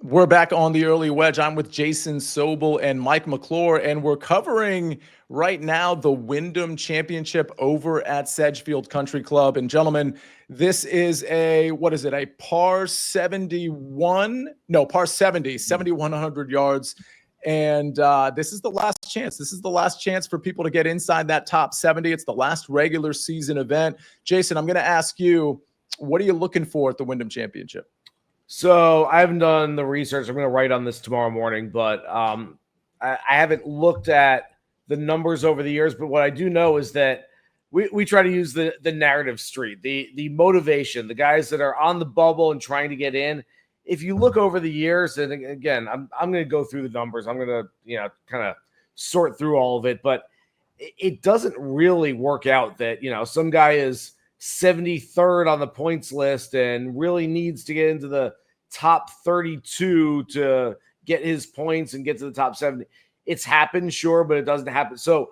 We're back on the early wedge. I'm with Jason Sobel and Mike McClure, and we're covering right now the Wyndham Championship over at Sedgefield Country Club. And gentlemen, this is a par 71? No, par 70, 7,100 yards. And this is the last chance. This is the last chance for people to get inside that top 70. It's the last regular season event. Jason, I'm going to ask you, what are you looking for at the Wyndham Championship? So I haven't done the research. I'm going to write on this tomorrow morning, but I haven't looked at the numbers over the years. But what I do know is that we try to use the narrative street, the motivation, the guys that are on the bubble and trying to get in. If you look over the years, and again, I'm going to go through the numbers. I'm going to kind of sort through all of it, but it doesn't really work out that some guy is 73rd on the points list and really needs to get into the top 32 to get his points and get to the top 70. It's happened, sure, but it doesn't happen. So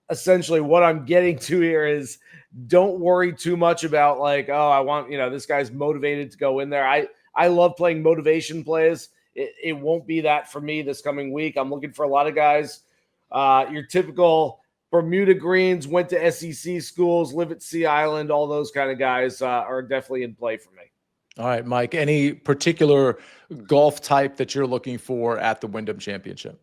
essentially what I'm getting to here is don't worry too much about I want, this guy's motivated to go in there. I love playing motivation plays. It won't be that for me this coming week. I'm looking for a lot of guys. Your typical Bermuda greens, went to SEC schools, live at Sea Island, all those kind of guys are definitely in play for me. All right, Mike, any particular golf type that you're looking for at the Wyndham Championship?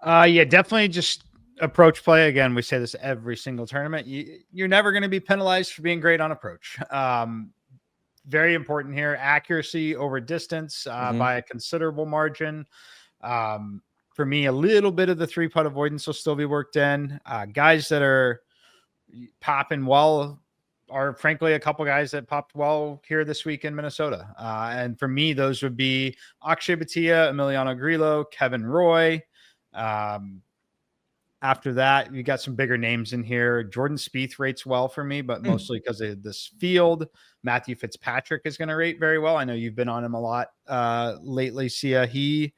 Yeah, definitely just approach play. Again, we say this every single tournament. You're never going to be penalized for being great on approach. Very important here. Accuracy over distance by a considerable margin. For me, a little bit of the 3-putt avoidance will still be worked in. Guys that are popping well are, frankly, a couple guys that popped well here this week in Minnesota. And for me, those would be Akshay Bhatia, Emiliano Grillo, Kevin Roy. After that, you got some bigger names in here. Jordan Spieth rates well for me, but mostly because of this field. Matthew Fitzpatrick is going to rate very well. I know you've been on him a lot lately, Sia. He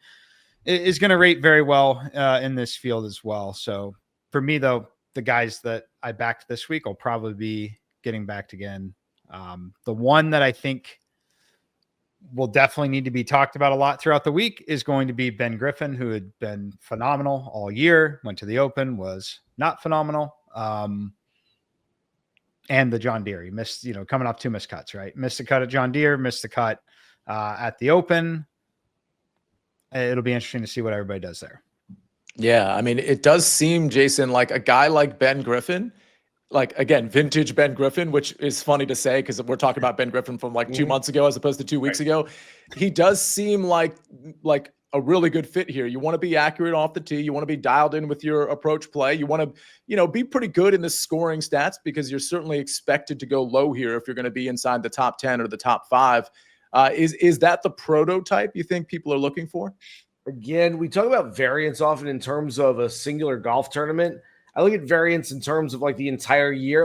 is going to rate very well in this field as well. So for me, though, the guys that I backed this week will probably be getting backed again. The one that I think will definitely need to be talked about a lot throughout the week is going to be Ben Griffin, who had been phenomenal all year, went to the Open, was not phenomenal. And the John Deere, he missed, coming off 2 missed cuts, right? Missed the cut at John Deere, missed the cut at the Open. It'll be interesting to see what everybody does there. Yeah, I mean, it does seem, Jason, like a guy like Ben Griffin, again, vintage Ben Griffin, which is funny to say because we're talking about Ben Griffin from 2 months ago as opposed to 2 weeks ago. He does seem like a really good fit here. You want to be accurate off the tee. You want to be dialed in with your approach play. You want to, be pretty good in the scoring stats because you're certainly expected to go low here if you're going to be inside the top 10 or the top 5. Is that the prototype you think people are looking for? Again, we talk about variance often in terms of a singular golf tournament. I look at variance in terms of the entire year.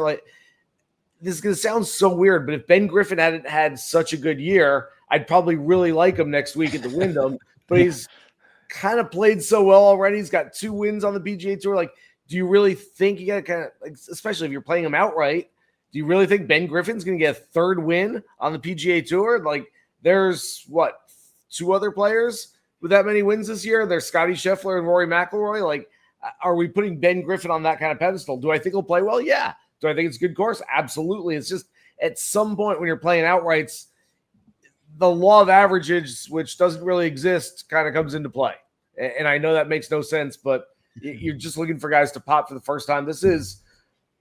This is going to sound so weird, but if Ben Griffin hadn't had such a good year, I'd probably really like him next week at the Wyndham. But he's kind of played so well already. He's got 2 wins on the PGA Tour. Do you really think you got to kind of, especially if you're playing him outright, do you really think Ben Griffin's going to get a 3rd win on the PGA Tour? There's 2 other players with that many wins this year. There's Scotty Scheffler and Rory McIlroy. Are we putting Ben Griffin on that kind of pedestal? Do I think he'll play well? Yeah. Do I think it's a good course? Absolutely. It's just at some point when you're playing outrights, the law of averages, which doesn't really exist, kind of comes into play. And I know that makes no sense, but you're just looking for guys to pop for the first time. This is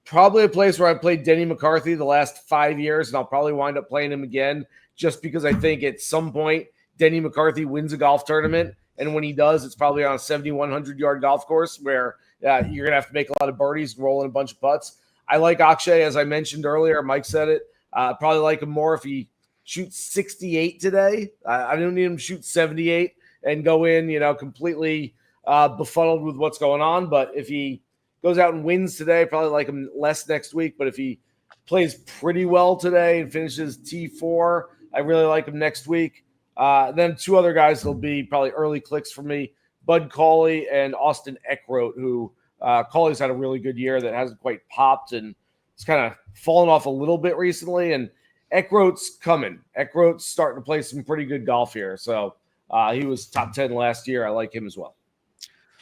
probably a place where I've played Denny McCarthy the last 5 years, and I'll probably wind up playing him again just because I think at some point Denny McCarthy wins a golf tournament. And when he does, it's probably on a 7,100-yard golf course where you're going to have to make a lot of birdies and roll in a bunch of putts. I like Akshay, as I mentioned earlier. Mike said it. Probably like him more if he shoots 68 today. I don't need him to shoot 78 and go in, completely befuddled with what's going on. But if he goes out and wins today, probably like him less next week. But if he plays pretty well today and finishes T4, I really like him next week. Then 2 other guys that'll be probably early clicks for me, Bud Cauley and Austin Eckroat, who Cauley's had a really good year that hasn't quite popped and it's kind of fallen off a little bit recently. And Eckroat's coming. Eckroat's starting to play some pretty good golf here. So He was top 10 last year. I like him as well.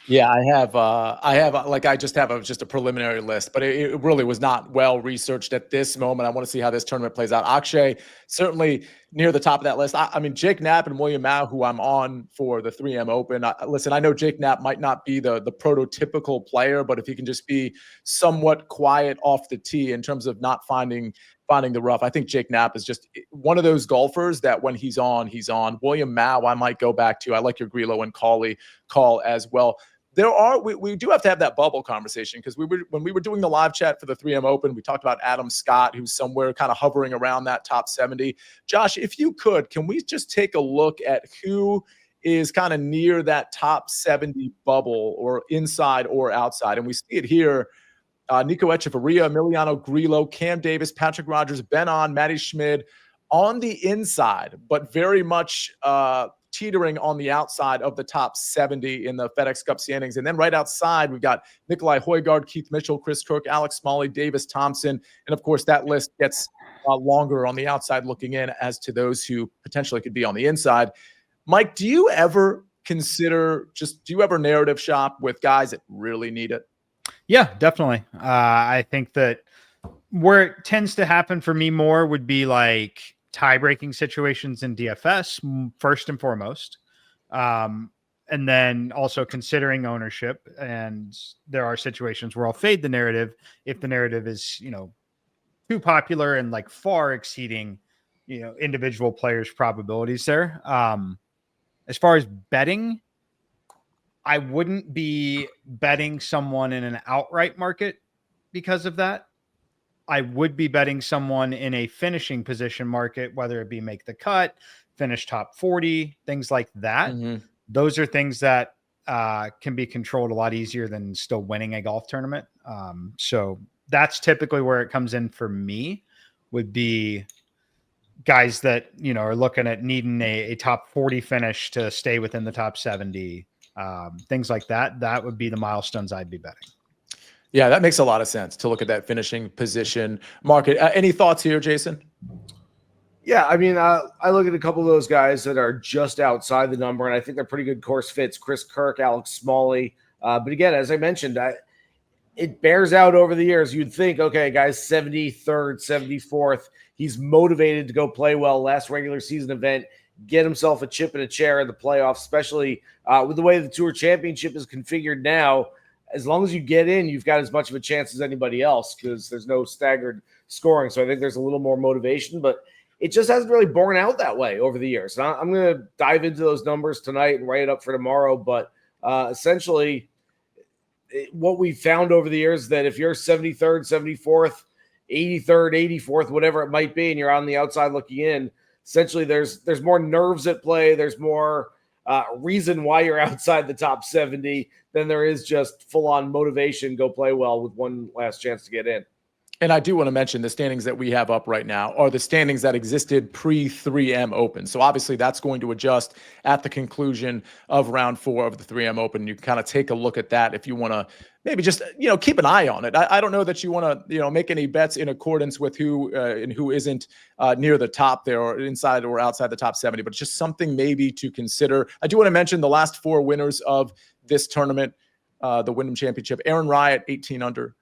Yeah, I just have just a preliminary list, but it really was not well researched at this moment. I want to see how this tournament plays out. Akshay, certainly near the top of that list. I mean, Jake Knapp and William Mao, who I'm on for the 3M Open. Listen, I know Jake Knapp might not be the prototypical player, but if he can just be somewhat quiet off the tee in terms of not finding the rough, I think Jake Knapp is just one of those golfers that when he's on, he's on. William Mao, I might go back to. I like your Grillo and Cauley call as well. We do have to have that bubble conversation because when we were doing the live chat for the 3M Open, we talked about Adam Scott, who's somewhere kind of hovering around that top 70. Josh, if you could, can we just take a look at who is kind of near that top 70 bubble, or inside or outside? And we see it here. Nico Echeverria, Emiliano Grillo, Cam Davis, Patrick Rogers, Ben On, Matty Schmid on the inside, but very much teetering on the outside of the top 70 in the FedEx Cup standings. And then right outside, we've got Nikolai Højgaard, Keith Mitchell, Chris Kirk, Alex Smalley, Davis Thompson. And of course, that list gets longer on the outside looking in as to those who potentially could be on the inside. Mike, do you ever narrative shop with guys that really need it? Yeah, definitely. I think that where it tends to happen for me more would be like tie-breaking situations in DFS first and foremost. And then also considering ownership. And there are situations where I'll fade the narrative if the narrative is, too popular and like far exceeding, individual players' probabilities there. As far as betting, I wouldn't be betting someone in an outright market because of that. I would be betting someone in a finishing position market, whether it be make the cut, finish top 40, things like that. Mm-hmm. Those are things that can be controlled a lot easier than still winning a golf tournament. So that's typically where it comes in for me, would be guys that, are looking at needing a top 40 finish to stay within the top 70, things like that. That would be the milestones I'd be betting. Yeah, that makes a lot of sense to look at that finishing position market. Any thoughts here, Jason? Yeah, I mean, I look at a couple of those guys that are just outside the number, and I think they're pretty good course fits. Chris Kirk, Alex Smalley. But again, as I mentioned, it bears out over the years. You'd think, okay, guy's 73rd, 74th. He's motivated to go play well last regular season event, get himself a chip and a chair in the playoffs, especially with the way the Tour Championship is configured now. As long as you get in, you've got as much of a chance as anybody else because there's no staggered scoring. So I think there's a little more motivation, but it just hasn't really borne out that way over the years. And I'm going to dive into those numbers tonight and write it up for tomorrow. But essentially, what we found over the years is that if you're 73rd, 74th, 83rd, 84th, whatever it might be, and you're on the outside looking in, essentially there's more nerves at play. There's more reason why you're outside the top 70 than there is just full-on motivation, go play well with one last chance to get in. And I do want to mention the standings that we have up right now are the standings that existed pre-3M Open. So obviously that's going to adjust at the conclusion of round 4 of the 3M Open. You can kind of take a look at that if you want to maybe just, keep an eye on it. I don't know that you want to, make any bets in accordance with who and who isn't near the top there or inside or outside the top 70, but it's just something maybe to consider. I do want to mention the last 4 winners of this tournament, the Wyndham Championship. Aaron Rai at 18 under.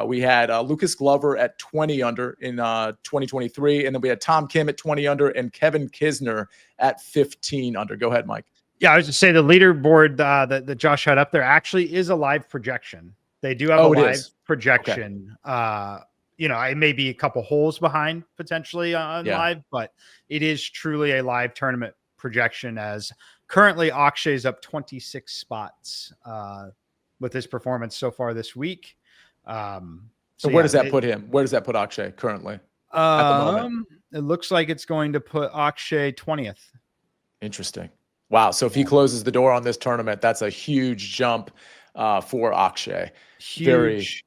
We had Lucas Glover at 20 under in 2023, and then we had Tom Kim at 20 under and Kevin Kisner at 15 under. Go ahead, Mike. Yeah, I was just say the leaderboard that Josh had up there actually is a live projection. They do have a live projection. Okay. I may be a couple holes behind potentially on live, but it is truly a live tournament projection, as currently Akshay's up 26 spots with his performance so far this week. So where does that put him? Where does that put Akshay currently at the moment? It looks like it's going to put Akshay 20th. Interesting. Wow. So if he closes the door on this tournament, that's a huge jump for Akshay. Huge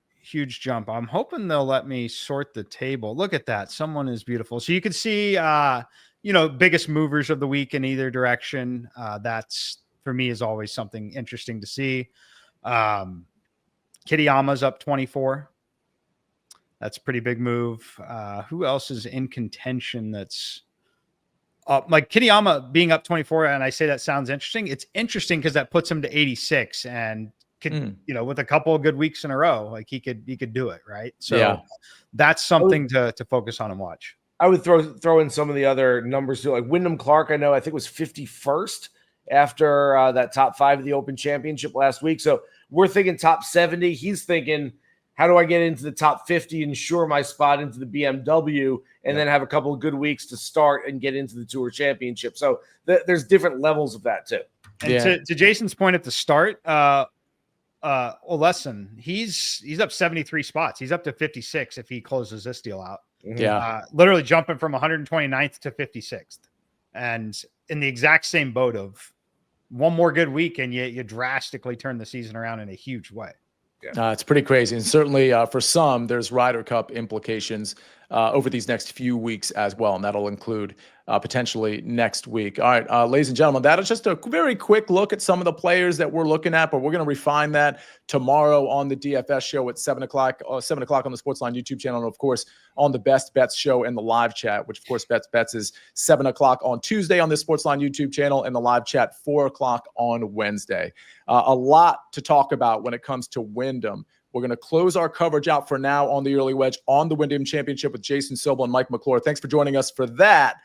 jump. I'm hoping they'll let me sort the table. Look at that. Someone is beautiful. So you can see, biggest movers of the week in either direction. That's, for me, is always something interesting to see. Kitayama's up 24. That's a pretty big move. Who else is in contention that's like Kitayama being up 24, and I say that sounds interesting. It's interesting because that puts him to 86, and could with a couple of good weeks in a row, like he could do it, right? So that's something to focus on and watch. I would throw in some of the other numbers too, like Wyndham Clark. I think was 51st after that top 5 of the Open Championship last week. So we're thinking top 70. He's thinking, how do I get into the top 50, ensure my spot into the BMW, and then have a couple of good weeks to start and get into the Tour Championship? So there's different levels of that too. And to Jason's point at the start, Oleson, he's up 73 spots. He's up to 56 if he closes this deal out. Literally jumping from 129th to 56th, and in the exact same boat of one more good week, and you drastically turn the season around in a huge way. It's pretty crazy. And certainly for some, there's Ryder Cup implications over these next few weeks as well. And that'll include potentially next week. All right, ladies and gentlemen, that is just a very quick look at some of the players that we're looking at, but we're going to refine that tomorrow on the DFS show at 7 o'clock on the SportsLine YouTube channel. And of course, on the Best Bets show and the live chat, which of course Bets is 7 o'clock on Tuesday on the SportsLine YouTube channel, and the live chat 4 o'clock on Wednesday. A lot to talk about when it comes to Wyndham. We're going to close our coverage out for now on the Early Wedge on the Wyndham Championship with Jason Sobel and Mike McClure. Thanks for joining us for that.